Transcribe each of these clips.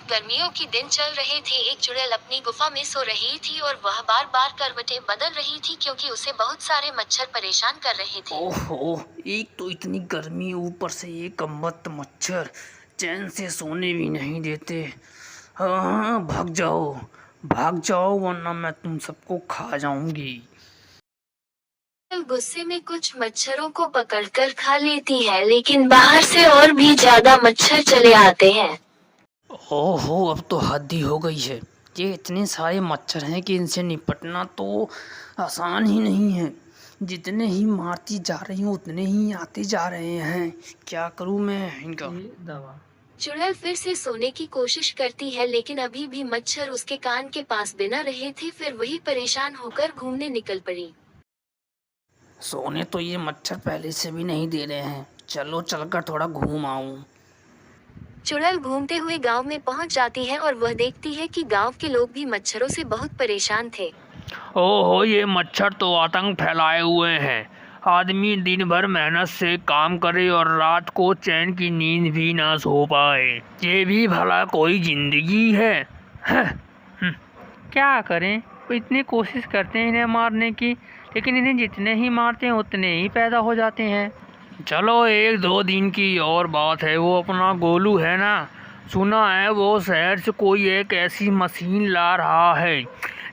सख्त गर्मियों के दिन चल रहे थे। एक चुड़ैल अपनी गुफा में सो रही थी और वह बार बार करवटें बदल रही थी क्योंकि उसे बहुत सारे मच्छर परेशान कर रहे थे। ओहो, एक तो इतनी गर्मी, ऊपर से ये कम्बख्त मच्छर चैन से सोने भी नहीं देते। हाँ, भाग जाओ वरना मैं तुम सबको खा जाऊंगी। गुस्से में कुछ मच्छरों को पकड़कर खा लेती है, लेकिन बाहर से और भी ज्यादा मच्छर चले आते हैं। ओहो, अब तो हद ही हो गई है। ये इतने सारे मच्छर हैं कि इनसे निपटना तो आसान ही नहीं है। जितने ही मारती जा रही हूँ उतने ही आते जा रहे हैं। क्या करूँ मैं इनका? ये दवा। चुड़ैल फिर से सोने की कोशिश करती है, लेकिन अभी भी मच्छर उसके कान के पास बिना रहे थे। फिर वही परेशान होकर घूमने निकल पड़ी। सोने तो ये मच्छर पहले से भी नहीं दे रहे हैं। चलो चलकर थोड़ा घूम आऊं। चुड़ैल घूमते हुए गांव में पहुंच जाती है और वह देखती है कि गांव के लोग भी मच्छरों से बहुत परेशान थे। ओहो, ये मच्छर तो आतंक फैलाए हुए हैं। आदमी दिन भर मेहनत से काम करे और रात को चैन की नींद भी ना सो पाए। ये भी भला कोई जिंदगी है? हैं? क्या करें, वो इतनी कोशिश करते हैं इन्हें मारने की, लेकिन इन्हें जितने ही मारते हैं उतने ही पैदा हो जाते हैं। चलो, 1-2 दिन की और बात है। वो अपना गोलू है ना, सुना है वो शहर से कोई एक ऐसी मशीन ला रहा है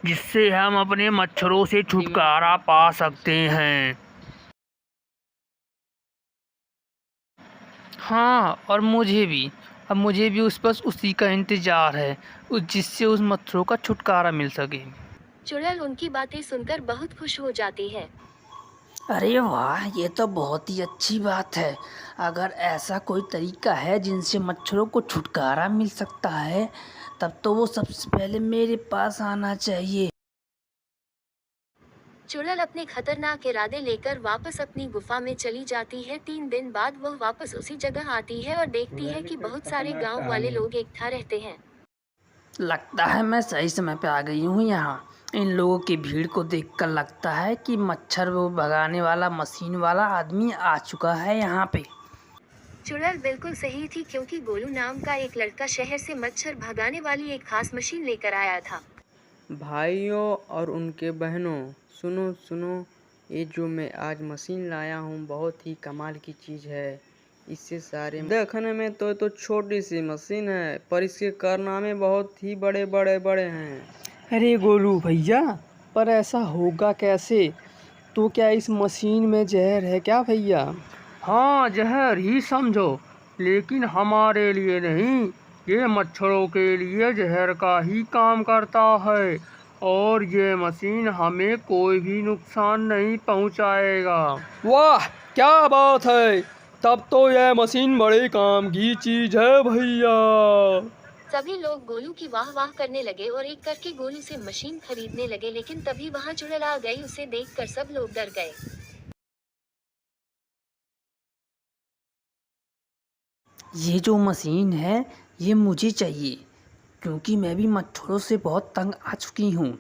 जिससे हम अपने मच्छरों से छुटकारा पा सकते हैं। हाँ, और मुझे भी उसी का इंतजार है, जिससे उस मच्छरों का छुटकारा मिल सके। चुड़ैल उनकी बातें सुनकर बहुत खुश हो जाती है। अरे वाह, ये तो बहुत ही अच्छी बात है। अगर ऐसा कोई तरीका है जिनसे मच्छरों को छुटकारा मिल सकता है, तब तो वो सबसे पहले मेरे पास आना चाहिए। चुड़ैल अपने खतरनाक इरादे लेकर वापस अपनी गुफा में चली जाती है। 3 दिन बाद वह वापस उसी जगह आती है और देखती है कि बहुत सारे गांव वाले लोग इकट्ठा रहते हैं। लगता है मैं सही समय पे आ गई हूँ यहाँ। इन लोगों की भीड़ को देखकर लगता है कि मच्छर वो भगाने वाला मशीन वाला आदमी आ चुका है यहाँ पे। चुड़ैल बिल्कुल सही थी, क्योंकि गोलू नाम का एक लड़का शहर से मच्छर भगाने वाली एक खास मशीन लेकर आया था। भाइयों और उनके बहनों, सुनो सुनो, ये जो मैं आज मशीन लाया हूँ बहुत ही कमाल की चीज़ है। इससे सारे देखने में तो छोटी सी मशीन है, पर इसके कारनामे बहुत ही बड़े बड़े बड़े हैं। अरे गोलू भैया, पर ऐसा होगा कैसे? तो क्या इस मशीन में जहर है क्या भैया? हाँ, जहर ही समझो, लेकिन हमारे लिए नहीं। ये मच्छरों के लिए जहर का ही काम करता है और ये मशीन हमें कोई भी नुकसान नहीं पहुंचाएगा। वाह, क्या बात है! तब तो यह मशीन बड़े काम की चीज है भैया। सभी लोग गोलू की वाह वाह करने लगे और एक करके गोलू से मशीन खरीदने लगे, लेकिन तभी वहां चुड़ैल आ गई। उसे देखकर सब लोग डर गए। ये जो मशीन है ये मुझे चाहिए, क्योंकि मैं भी मच्छरों से बहुत तंग आ चुकी हूँ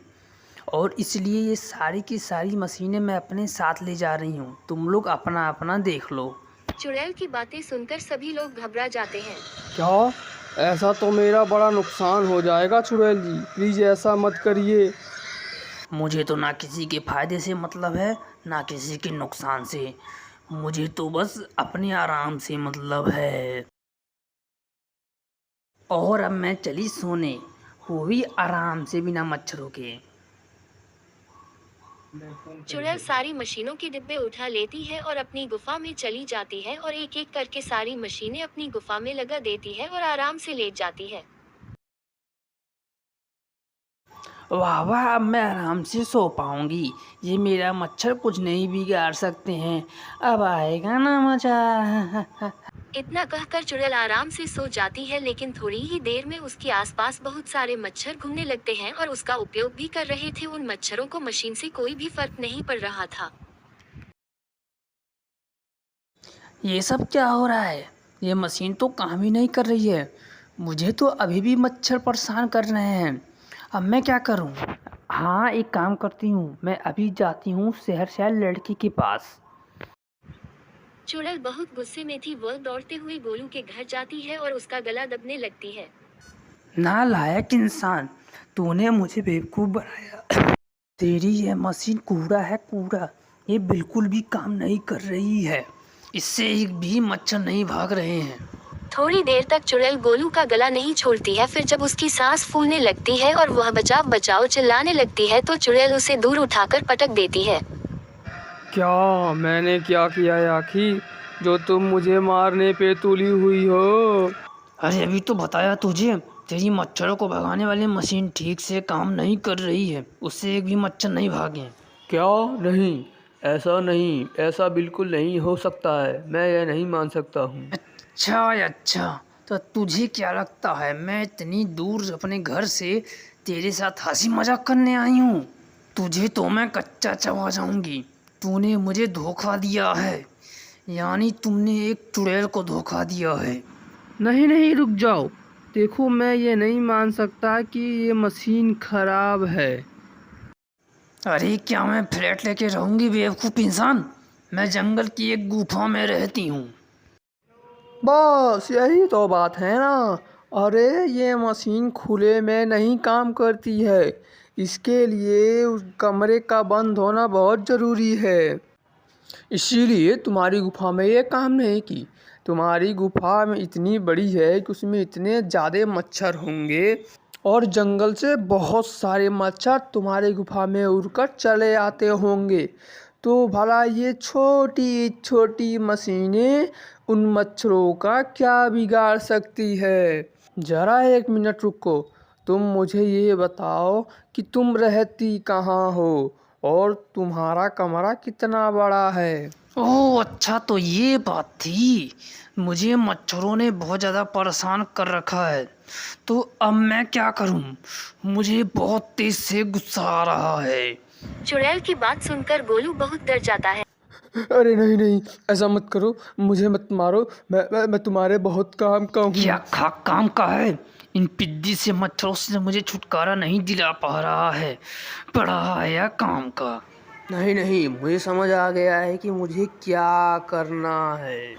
और इसलिए ये सारी की सारी मशीनें मैं अपने साथ ले जा रही हूँ। तुम लोग अपना अपना देख लो। चुड़ैल की बातें सुनकर सभी लोग घबरा जाते हैं। क्या? ऐसा तो मेरा बड़ा नुकसान हो जाएगा चुड़ैल जी, प्लीज ऐसा मत करिए। मुझे तो ना किसी के फायदे से मतलब है ना किसी के नुकसान से। मुझे तो बस अपने आराम से मतलब है। और अब मैं चली सोने, वो भी आराम से बिना मच्छरों के। चुड़ैल सारी मशीनों के डिब्बे उठा लेती है और अपनी गुफा में चली जाती है और एक एक करके सारी मशीनें अपनी गुफा में लगा देती है और आराम से लेट जाती है। वाह वाह, अब मैं आराम से सो पाऊंगी। ये मेरा मच्छर कुछ नहीं बिगाड़ सकते हैं। अब आएगा ना मजा। इतना कहकर चुड़ैल आराम से सो जाती है, लेकिन थोड़ी ही देर में उसके आसपास बहुत सारे मच्छर घूमने लगते हैं और उसका उपयोग भी कर रहे थे। उन मच्छरों को मशीन से कोई भी फर्क नहीं पड़ रहा था। ये सब क्या हो रहा है? ये मशीन तो काम ही नहीं कर रही है। मुझे तो अभी भी मच्छर परेशान कर रहे हैं। अब मैं क्या करूं? हाँ, एक काम करती हूँ, मैं अभी जाती हूँ शहर लड़की के पास। चुड़ैल बहुत गुस्से में थी। वह दौड़ते हुए गोलू के घर जाती है और उसका गला दबने लगती है। नालायक इंसान, तूने मुझे बेवकूफ़ बनाया। तेरी यह मशीन कूड़ा है, कूड़ा। ये बिल्कुल भी काम नहीं कर रही है। इससे एक भी मच्छर नहीं भाग रहे हैं। थोड़ी देर तक चुड़ैल गोलू का गला नहीं छोड़ती है। फिर जब उसकी सांस फूलने लगती है और वह बचाओ बचाओ चिल्लाने लगती है तो चुड़ैल उसे दूर उठाकर पटक देती है। क्या मैंने क्या किया है आखिर, जो तुम मुझे मारने पे तुली हुई हो? अरे अभी तो बताया तुझे, तेरी मच्छरों को भगाने वाली मशीन ठीक से काम नहीं कर रही है, उससे एक भी मच्छर नहीं भागे। क्या? नहीं, ऐसा नहीं, ऐसा बिल्कुल नहीं हो सकता है। मैं यह नहीं मान सकता हूँ। अच्छा, तो तुझे क्या लगता है मैं इतनी दूर अपने घर से तेरे साथ हंसी मजाक करने आई हूँ? तुझे तो मैं कच्चा चबा जाऊंगी। तूने मुझे धोखा दिया है, यानी तुमने एक चुड़ैल को धोखा दिया है। नहीं, रुक जाओ। देखो, मैं ये नहीं मान सकता कि ये मशीन खराब है। अरे क्या मैं फ्लैट लेके रहूंगी बेवकूफ़ इंसान? मैं जंगल की एक गुफा में रहती हूँ। बस यही तो बात है ना। अरे ये मशीन खुले में नहीं काम करती है, इसके लिए उस कमरे का बंद होना बहुत ज़रूरी है। इसीलिए तुम्हारी गुफा में ये काम नहीं की। तुम्हारी गुफा में इतनी बड़ी है कि उसमें इतने ज़्यादा मच्छर होंगे और जंगल से बहुत सारे मच्छर तुम्हारी गुफा में उड़कर चले आते होंगे। तो भला ये छोटी छोटी मशीनें उन मच्छरों का क्या बिगाड़ सकती है? ज़रा एक मिनट रुको। तुम मुझे ये बताओ कि तुम रहती कहाँ हो और तुम्हारा कमरा कितना बड़ा है? ओह अच्छा, तो ये बात थी। मुझे मच्छरों ने बहुत ज़्यादा परेशान कर रखा है, तो अब मैं क्या करूं? मुझे बहुत तेज से गुस्सा आ रहा है। चुड़ैल की बात सुनकर गोलू बहुत डर जाता है। अरे नहीं, ऐसा मत करो, मुझे मत मारो। मैं तुम्हारे बहुत काम का हूँ। क्या काम का है? इन पिद्दी से मच्छरों से मुझे छुटकारा नहीं दिला पा रहा है। बड़ा आया काम का। नहीं, मुझे समझ आ गया है कि मुझे क्या करना है।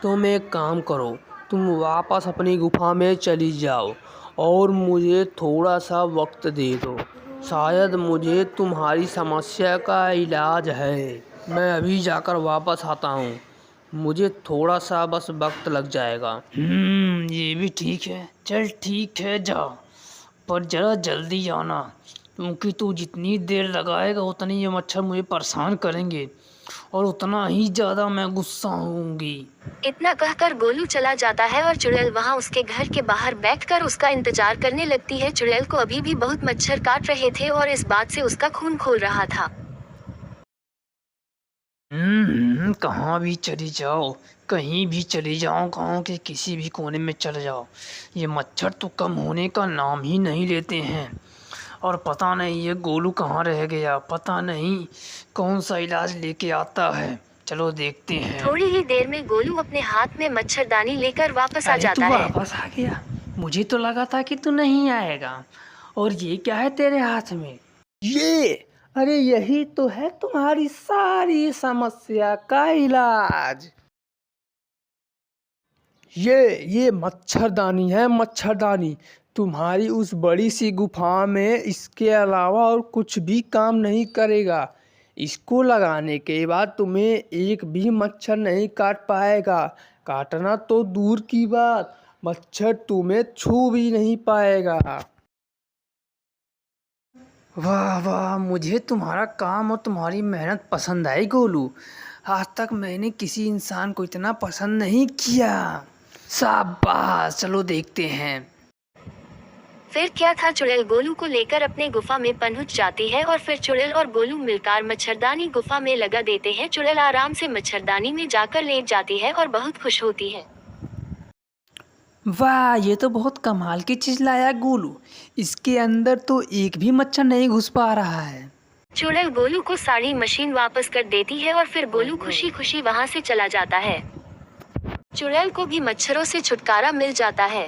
तुम एक काम करो, तुम वापस अपनी गुफा में चली जाओ और मुझे थोड़ा सा वक्त दे दो। शायद मुझे तुम्हारी समस्या का इलाज है। मैं अभी जाकर वापस आता हूँ। मुझे थोड़ा सा बस वक्त लग जाएगा। ये भी ठीक है। चल ठीक है, जा, पर ज़रा जल्दी आना, क्योंकि तू जितनी देर लगाएगा उतनी ये मच्छर मुझे परेशान करेंगे और उतना ही ज़्यादा मैं गुस्सा होऊंगी। इतना कहकर गोलू चला जाता है और चुड़ैल वहाँ उसके घर के बाहर बैठकर उसका इंतजार करने लगती है। चुड़ैल को अभी भी बहुत मच्छर काट रहे थे और इस बात से उसका खून खोल रहा था। कहाँ भी चली जाओ, कहीं भी चली जाओ, गाँव के किसी भी कोने में चले जाओ, ये मच्छर तो कम होने का नाम ही नहीं लेते हैं। और पता नहीं ये गोलू कहाँ रह गया, पता नहीं कौन सा इलाज लेके आता है। चलो देखते हैं। थोड़ी ही देर में गोलू अपने हाथ में मच्छरदानी लेकर वापस आ अरे जाता तू है। वापस आ गया? मुझे तो लगा था कि तू नहीं आएगा। और ये क्या है तेरे हाथ में? अरे यही तो है तुम्हारी सारी समस्या का इलाज। ये मच्छरदानी है, मच्छरदानी। तुम्हारी उस बड़ी सी गुफा में इसके अलावा और कुछ भी काम नहीं करेगा। इसको लगाने के बाद तुम्हें एक भी मच्छर नहीं काट पाएगा। काटना तो दूर की बात, मच्छर तुम्हें छू भी नहीं पाएगा। वाह, मुझे तुम्हारा काम और तुम्हारी मेहनत पसंद आई गोलू। आज तक मैंने किसी इंसान को इतना पसंद नहीं किया। शाबाश, चलो देखते हैं। फिर क्या था, चुड़ैल गोलू को लेकर अपने गुफा में पहुंच जाती है और फिर चुड़ैल और गोलू मिलकर मच्छरदानी गुफा में लगा देते हैं। चुड़ैल आराम से मच्छरदानी में जाकर लेट जाती है और बहुत खुश होती है। वाह, ये तो बहुत कमाल की चीज़ लाया गोलू। इसके अंदर तो एक भी मच्छर नहीं घुस पा रहा है। चुड़ैल गोलू को सारी मशीन वापस कर देती है और फिर गोलू खुशी खुशी वहां से चला जाता है। चुड़ैल को भी मच्छरों से छुटकारा मिल जाता है।